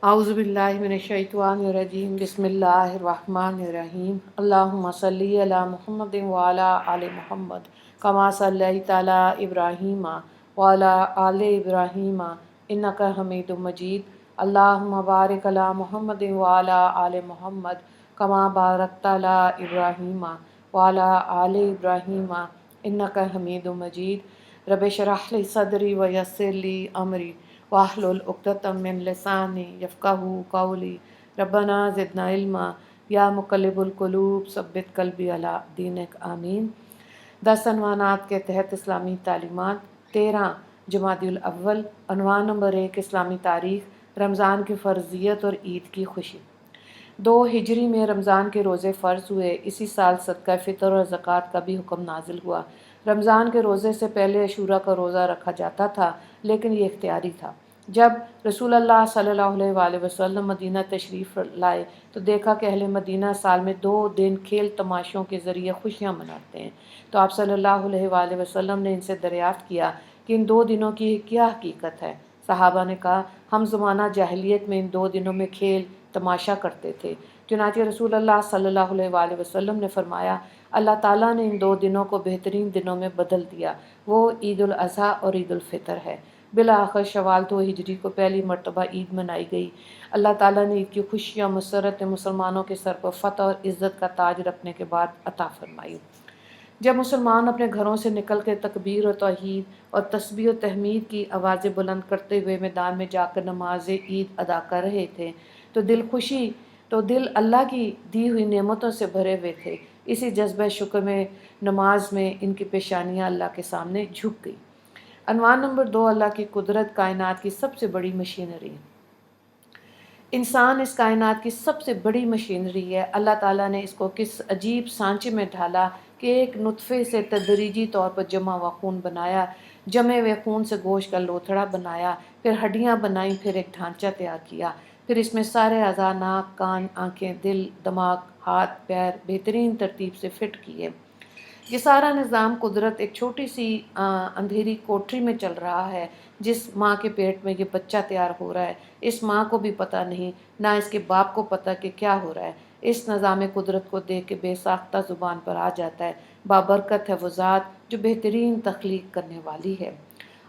اعوذ باللہ من الشیطان الرجیم بسم اللہ الرحمن الرحیم اللہم صلی علی محمد وعلی آل محمد کما صلیت علی ابراہیم وعلی آل ابراہیم انک حمید مجید اللہم بارک علی محمد وعلی آل محمد کما بارکت علی ابراہیم وعلی آل ابراہیم انک حمید مجید رب اشرح لی صدری ویسر لی امری واحلل عقدۃ من لسانی یفقہوا قولی ربنا زدنا علما یا مقلب القلوب ثبت قلبی علی دینک آمین۔ 10 عنوانات کے تحت اسلامی تعلیمات 13 جمادی الاول۔ عنوان نمبر 1 اسلامی تاریخ، رمضان کی فرضیت اور عید کی خوشی۔ 2 ہجری میں رمضان کے روزے فرض ہوئے۔ اسی سال صدقہ فطر اور زکوٰۃ کا بھی حکم نازل ہوا۔ رمضان کے روزے سے پہلے عاشوراء کا روزہ رکھا جاتا تھا، لیکن یہ اختیاری تھا۔ جب رسول اللہ صلی اللہ علیہ وآلہ وسلم مدینہ تشریف لائے تو دیکھا کہ اہل مدینہ سال میں 2 دن کھیل تماشوں کے ذریعے خوشیاں مناتے ہیں، تو آپ صلی اللہ علیہ وآلہ وسلم نے ان سے دریافت کیا کہ ان 2 دنوں کی کیا حقیقت ہے۔ صحابہ نے کہا، ہم زمانہ جاہلیت میں ان 2 دنوں میں کھیل تماشا کرتے تھے۔ چنانچہ رسول اللہ صلی اللہ علیہ وآلہ وسلم نے فرمایا، اللہ تعالیٰ نے ان 2 دنوں کو بہترین دنوں میں بدل دیا، وہ عید الاضحیٰ اور عید الفطر ہے۔ بالآخر شوال 2 ہجری کو پہلی مرتبہ عید منائی گئی۔ اللہ تعالیٰ نے عید کی خوشیاں مسرت مسلمانوں کے سر پر فتح اور عزت کا تاج رکھنے کے بعد عطا فرمائی۔ جب مسلمان اپنے گھروں سے نکل کے تکبیر و توحید اور تسبیح و تحمید کی آوازیں بلند کرتے ہوئے میدان میں جا کر نماز عید ادا کر رہے تھے تو دل اللہ کی دی ہوئی نعمتوں سے بھرے ہوئے تھے۔ اسی جذبہ شکر میں نماز میں ان کی پیشانیاں اللہ کے سامنے جھک گئی۔ عنوان نمبر 2 اللہ کی قدرت، کائنات کی سب سے بڑی مشینری۔ انسان اس کائنات کی سب سے بڑی مشینری ہے۔ اللہ تعالیٰ نے اس کو کس عجیب سانچے میں ڈھالا کہ ایک نطفے سے تدریجی طور پر جمع ہوا خون بنایا، جمے ہوئے خون سے گوشت کا لوتھڑا بنایا، پھر ہڈیاں بنائیں، پھر ایک ڈھانچہ تیار کیا، پھر اس میں سارے اعضاء ناک، کان، آنکھیں، دل، دماغ، ہاتھ، پیر بہترین ترتیب سے فٹ کیے۔ یہ سارا نظام قدرت ایک چھوٹی سی اندھیری کوٹری میں چل رہا ہے۔ جس ماں کے پیٹ میں یہ بچہ تیار ہو رہا ہے، اس ماں کو بھی پتہ نہیں، نہ اس کے باپ کو پتہ کہ کیا ہو رہا ہے۔ اس نظام قدرت کو دیکھ کے بے ساختہ زبان پر آ جاتا ہے، بابرکت ہے وہ ذات جو بہترین تخلیق کرنے والی ہے۔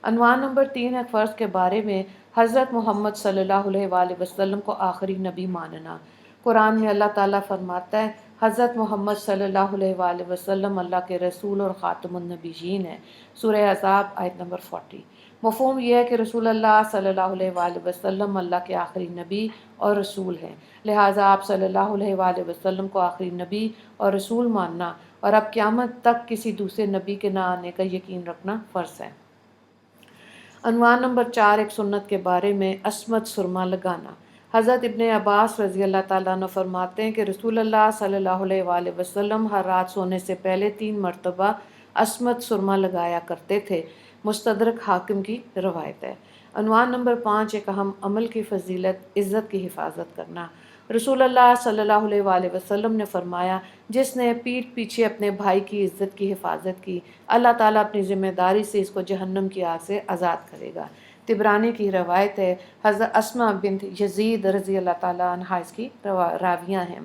عنوان نمبر 3 ہے فرض کے بارے میں حضرت محمد صلی اللہ علیہ وآلہ وسلم کو آخری نبی ماننا۔ قرآن میں اللہ تعالیٰ فرماتا ہے، حضرت محمد صلی اللہ علیہ وآلہ وسلم اللہ کے رسول اور خاتم النبیین ہیں۔ سورہ احزاب آیت نمبر 40۔ مفہوم یہ ہے کہ رسول اللہ صلی اللہ علیہ وآلہ وسلم اللہ کے آخری نبی اور رسول ہیں، لہٰذا آپ صلی اللہ علیہ وآلہ وسلم کو آخری نبی اور رسول ماننا اور اب قیامت تک کسی دوسرے نبی کے نہ آنے کا یقین رکھنا فرض ہے۔ عنوان نمبر 4 ایک سنت کے بارے میں عصمت سرما لگانا۔ حضرت ابن عباس رضی اللہ تعالیٰ عنہ فرماتے ہیں کہ رسول اللہ صلی اللہ علیہ وآلہ وسلم ہر رات سونے سے پہلے 3 مرتبہ عصمت سرما لگایا کرتے تھے۔ مستدرک حاکم کی روایت ہے۔ عنوان نمبر 5 ایک اہم عمل کی فضیلت، عزت کی حفاظت کرنا۔ رسول اللہ صلی اللہ علیہ وآلہ وسلم نے فرمایا، جس نے پیٹھ پیچھے اپنے بھائی کی عزت کی حفاظت کی، اللہ تعالیٰ اپنی ذمہ داری سے اس کو جہنم کی آگ سے آزاد کرے گا۔ طبرانی کی روایت ہے۔ حضرت اسماء بنت یزید رضی اللہ تعالیٰ عنہ اس کی راویہ ہیں۔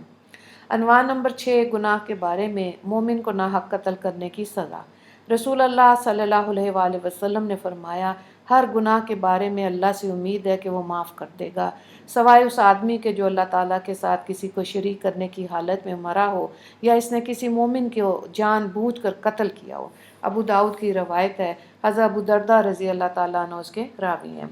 عنوان نمبر 6 گناہ کے بارے میں مومن کو ناحق قتل کرنے کی سزا۔ رسول اللہ صلی اللہ علیہ وآلہ وسلم نے فرمایا، ہر گناہ کے بارے میں اللہ سے امید ہے کہ وہ معاف کر دے گا، سوائے اس آدمی کے جو اللہ تعالیٰ کے ساتھ کسی کو شریک کرنے کی حالت میں مرا ہو یا اس نے کسی مومن کو جان بوجھ کر قتل کیا ہو۔ ابو داؤد کی روایت ہے۔ حضرت ابو درداء رضی اللہ تعالیٰ عنہ اس کے راوی ہیں۔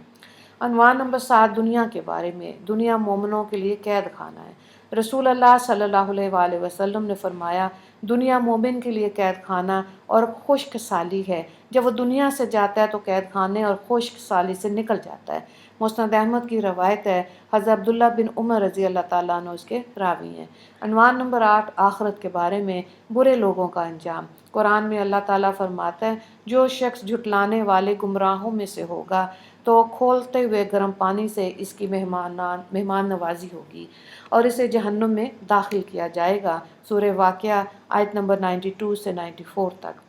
عنوان نمبر 7 دنیا کے بارے میں، دنیا مومنوں کے لیے قید خانہ ہے۔ رسول اللہ صلی اللہ علیہ وآلہ وسلم نے فرمایا، دنیا مومن کے لیے قید خانہ اور خشک سالی ہے۔ جب وہ دنیا سے جاتا ہے تو قید خانے اور خشک سالی سے نکل جاتا ہے۔ مسند احمد کی روایت ہے۔ حضرت عبداللہ بن عمر رضی اللہ تعالیٰ عنہ اس کے راوی ہیں۔ عنوان نمبر 8 آخرت کے بارے میں برے لوگوں کا انجام۔ قرآن میں اللہ تعالیٰ فرماتا ہے، جو شخص جھٹلانے والے گمراہوں میں سے ہوگا تو کھولتے ہوئے گرم پانی سے اس کی مہمان نوازی ہوگی اور اسے جہنم میں داخل کیا جائے گا۔ سورہ واقعہ آیت نمبر 92 سے 94 تک۔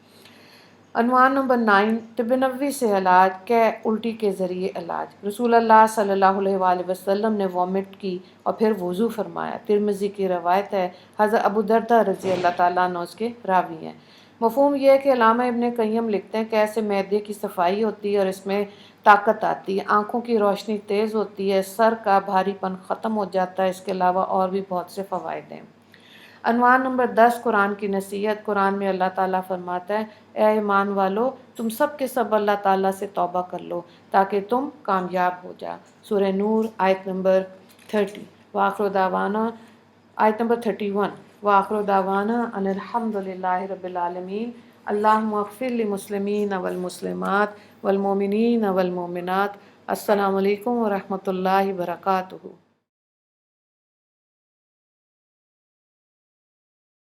عنوان نمبر 9، طب نبوی سے علاج کے الٹی کے ذریعے علاج۔ رسول اللہ صلی اللہ علیہ وآلہ وسلم نے وامٹ کی اور پھر وضو فرمایا۔ ترمذی کی روایت ہے، حضرت ابو درداء رضی اللہ تعالیٰ عنہ اس کے راوی ہیں۔ مفہوم یہ ہے کہ علامہ ابن قیم لکھتے ہیں کہ ایسے معدے کی صفائی ہوتی ہے اور اس میں طاقت آتی ہے، آنکھوں کی روشنی تیز ہوتی ہے، سر کا بھاری پن ختم ہو جاتا ہے، اس کے علاوہ اور بھی بہت سے فوائد ہیں۔ عنوان نمبر 10، قرآن کی نصیحت۔ قرآن میں اللہ تعالیٰ فرماتا ہے، اے ایمان والو، تم سب کے سب اللہ تعالیٰ سے توبہ کر لو تاکہ تم کامیاب ہو جا۔ سورہ نور آیت نمبر 30۔ وآخر دعوانا آیت نمبر 31۔ وآخر دعوانا ان الحمد للہ رب العالمین۔ اللہم اغفر للمسلمین والمسلمات والمؤمنین والمؤمنات۔ السلام علیکم ورحمۃ اللہ وبرکاتہ۔